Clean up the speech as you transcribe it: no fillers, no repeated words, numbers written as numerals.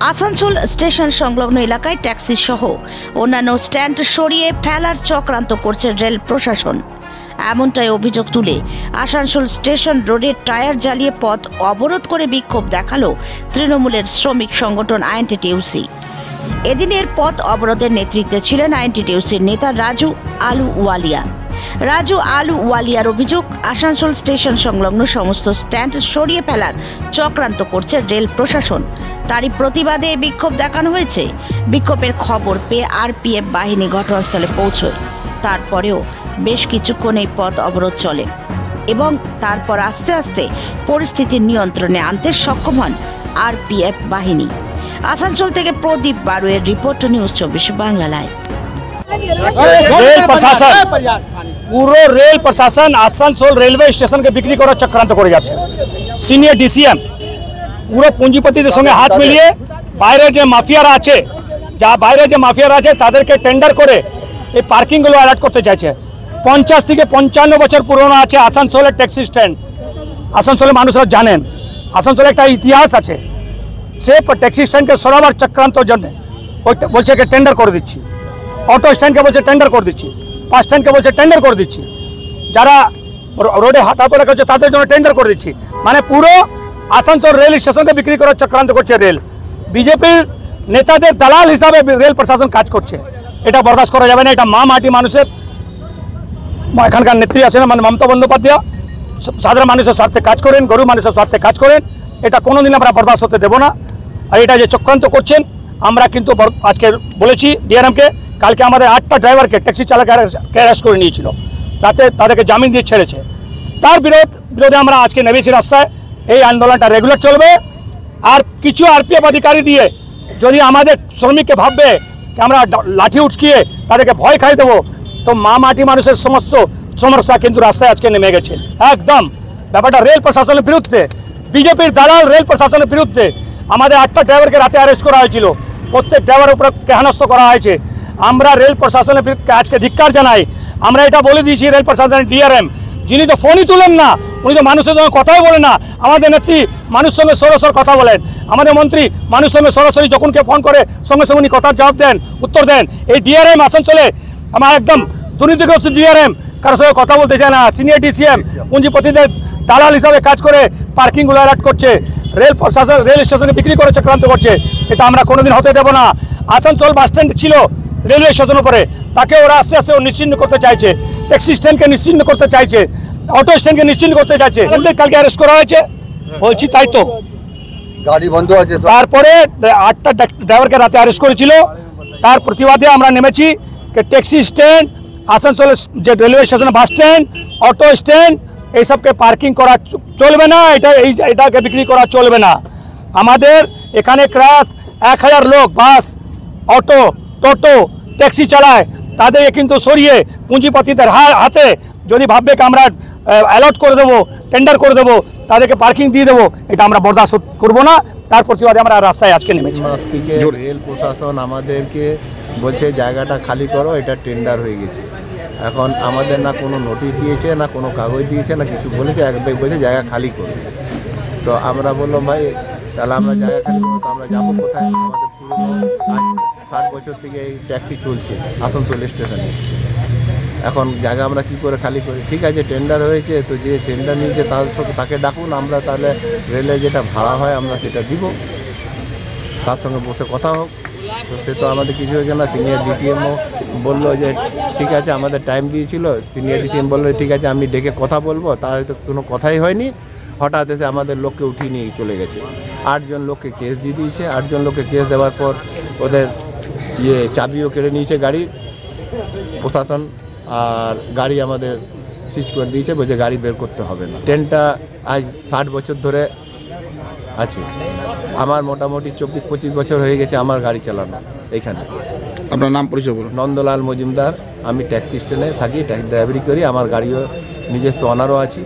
Asansol station সংলগ্ন এলাকায় taxi সহ অন্যান্য স্ট্যান্ড সরিয়ে ফেলার চক্রান্ত করছে রেল প্রশাসন। এমনটাই অভিযোগ তুলে আসানসোল স্টেশন রোডে টায়ার জ্বালিয়ে পথ অবরোধ করে বিক্ষোভ দেখালো তৃণমূলের শ্রমিক সংগঠন আইএনটিটিইউসি। এদিনের পথ অবরোধের নেতৃত্বে ছিলেন আইএনটিটিইউসির নেতা রাজু আলুওয়ালিয়ার অভিযোগ, আসানসোল স্টেশন সংলগ্ন সমস্ত স্ট্যান্ড সরিয়ে ফেলার চক্রান্ত করছে রেল প্রশাসন। তারই প্রতিবাদে বিক্ষোভ দেখানো হয়েছে। বিক্ষোভের খবর পেয়ে আরপিএফ বাহিনী ঘটনাস্থলে পৌঁছয়। তারপরেও বেশ কিছুক্ষণ এই পথ অবরোধ চলে এবং তারপর আস্তে আস্তে পরিস্থিতি নিয়ন্ত্রণে আনতে সক্ষম হন আরপিএফ বাহিনী। আসানসোল থেকে প্রদীপ বারুয়ের রিপোর্ট, নিউজ 24 বাংলা লাইভ। পুরো রেল প্রশাসন আসানসোল রেলওয়ে স্টেশনকে বিক্রি করার চক্রান্ত করে যাচ্ছে। সিনিয়র ডিসিএম পুরো পুঁজিপতিদের সঙ্গে হাত মিলিয়ে বাইরে যে মাফিয়ারা আছে তাদেরকে টেন্ডার করে এই পার্কিংগুলো অ্যালার্ট করতে চাইছে। 50 থেকে 55 বছর পুরনো আছে আসানসোলের ট্যাক্সি স্ট্যান্ড। আসানসোলের মানুষরা জানেন আসানসোলে একটা ইতিহাস আছে। সে ট্যাক্সি স্ট্যান্ডকে সরাবার চক্রান্তর জন্য বলছে যে টেন্ডার করে দিচ্ছি, অটো স্ট্যান্ডকে বলছে টেন্ডার করে দিচ্ছি, বাস স্ট্যান্ডকে বলছে টেন্ডার করে দিচ্ছি, যারা রোডে হাঁটাচলা করছে তাদের জন্য টেন্ডার করে দিচ্ছি। মানে পুরো আসানসোল রেল স্টেশনকে বিক্রি করার চক্রান্ত করছে রেল। বিজেপির নেতাদের দালাল হিসাবে রেল প্রশাসন কাজ করছে। এটা বরদাস্ত করা যাবে না। এটা মাটি মানুষের, এখানকার নেত্রী আছেন মানে মমতা বন্দ্যোপাধ্যায়, সাধারণ মানুষের স্বার্থে কাজ করেন, গরিব মানুষের স্বার্থে কাজ করেন। এটা কোনোদিন আমরা বরদাস্ত হতে দেবো না। আর এটা যে চক্রান্ত করছেন আমরা কিন্তু আজকে বলেছি ডিআরএমকে, কালকে আমাদের 8টা ড্রাইভারকে ট্যাক্সি চালককে অ্যারেস্ট করে নিয়েছিল, রাতে তাদেরকে জামিন দিয়ে ছেড়েছে। তার বিরোধে আমরা আজকে নেমেছি রাস্তায়। এই আন্দোলনটা রেগুলার চলবে। আর কিছু আরপিএফ অধিকারী দিয়ে যদি আমাদের শ্রমিককে ভাববে যে আমরা লাঠি উঠকিয়ে তাদেরকে ভয় খাই দেবো, তো মাটি মানুষের সমস্ত সমর্থা কিন্তু রাস্তায় আজকে নেমে গেছে। একদম ব্যাপারটা রেল প্রশাসনের বিরুদ্ধে, বিজেপির দালাল রেল প্রশাসনের বিরুদ্ধে। আমাদের 8টা ড্রাইভারকে রাতে অ্যারেস্ট করা হয়েছিল, প্রত্যেক ড্রাইভারের উপরে হেনস্থা করা হয়েছে। আমরা রেল প্রশাসনের আজকে ধিক্কার জানাই। আমরা এটা বলে দিয়েছি রেল প্রশাসনের ডিআরএম, যিনি তো ফোনই তুলেন না, উনি তো মানুষের সঙ্গে কথাই বলেন না। আমাদের নেত্রী মানুষের সঙ্গে সরাসরি কথা বলেন, আমাদের মন্ত্রী মানুষের সঙ্গে সরাসরি যখন কেউ ফোন করে সঙ্গে সঙ্গে উনি কথার জবাব দেন, উত্তর দেন। এই ডিআরএম আসানসোলে আমার একদম দুর্নীতিগ্রস্ত ডিআরএম, কারোর সঙ্গে কথা বলতে চায় না। সিনিয়র ডিসিএম পুঁজিপতিদের দালাল হিসাবে কাজ করে পার্কিংগুলো অ্যালার্ট করছে, রেল প্রশাসন রেল স্টেশনে বিক্রি করে চক্রান্ত করছে। এটা আমরা কোনোদিন হতে দেবো না। আসানসোল বাস স্ট্যান্ড ছিল রেলওয়ে স্টেশনের উপরে, তাকে ওরা আস্তে আস্তে নিশ্চিহ্ন করতে চাইছে। ট্যাক্সি স্ট্যান্ডকে নিশ্চিহ্ন করতে চাইছে, অটো স্ট্যান্ডকে নিশ্চিহ্ন করতে চাইছে। কালকে অ্যারেস্ট করা হয়েছে বলছি, তাই তো গাড়ি বন্ধ আছে। তারপরে 8টা ড্রাইভারকে রাতে অ্যারেস্ট করেছিল। তার প্রতিবাদে আমরা নেমেছি ট্যাক্সি স্ট্যান্ড, আসানসোলের যে railway station, bus stand, auto stand, এইসবকে পার্কিং করা চলবে না। এটাকে বিক্রি করা চলবে না। আমাদের এখানে ক্রাস 1000 লোক বাস, অটো, টোটো, ট্যাক্সি চালায়, তাদেরকে কিন্তু সরিয়ে পুঁজিপতিদের হাতে যদি ভাববে কি আমরা অ্যালট করে দেবো, টেন্ডার করে দেবো, তাদেরকে পার্কিং দিয়ে দেবো, এটা আমরা বরদাস্ত করবো না। তার প্রতিবাদে আমরা রাস্তায় আজকে নেমেছি। রেল প্রশাসন আমাদেরকে বলছে জায়গাটা খালি করো, এটা টেন্ডার হয়ে গেছে। এখন আমাদের না কোনো নোটিশ দিয়েছে, না কোনো কাগজ দিয়েছে, না কিছু বলেছে। একবার বলছে জায়গা খালি করবে। তো আমরা বললাম ভাই তাহলে আমরা জায়গা খালি করবো, তো আমরা যাবো কোথায়? আমাদের পুরনো 60 বছর থেকে এই ট্যাক্সি চলছে আসানসোল স্টেশনে। এখন জায়গা আমরা কি করে খালি করি? ঠিক আছে টেন্ডার হয়েছে, তো যে টেন্ডার নিয়েছে তাকে ডাকুন, আমরা তাহলে রেলের যেটা ভাড়া হয় আমরা সেটা দিব, তার সঙ্গে বসে কথা হোক। তো সে তো আমাদের কিছু হয়েছে না। সিনিয়র ডিসিএমও বললো যে ঠিক আছে, আমাদের টাইম দিয়েছিল। সিনিয়র ডিসিএম বললো ঠিক আছে আমি ডেকে কথা বলবো, তার হয়তো কোনো কথাই হয়নি। হঠাৎ এসে আমাদের লোককে উঠিয়ে নিয়ে চলে গেছে। 8 জন লোককে কেস দিয়ে দিয়েছে। 8 জন লোককে কেস দেওয়ার পর ওদের চাবিও কেড়ে নিয়েছে গাড়ির প্রশাসন, আর গাড়ি আমাদের সিজ করে দিয়েছে, বলছে গাড়ি বের করতে হবে না। ট্রেনটা আজ 60 বছর ধরে আছে। আমার মোটামুটি 24-25 বছর হয়ে গেছে আমার গাড়ি চালানো এইখানে। আপনার নাম পরিচয় বলুন। নন্দলাল মজুমদার, আমি ট্যাক্সি স্ট্যান্ডে থাকি, ট্যাক্সি ড্রাইভারি করি। আমার গাড়িও নিজস্ব অনারও আছি।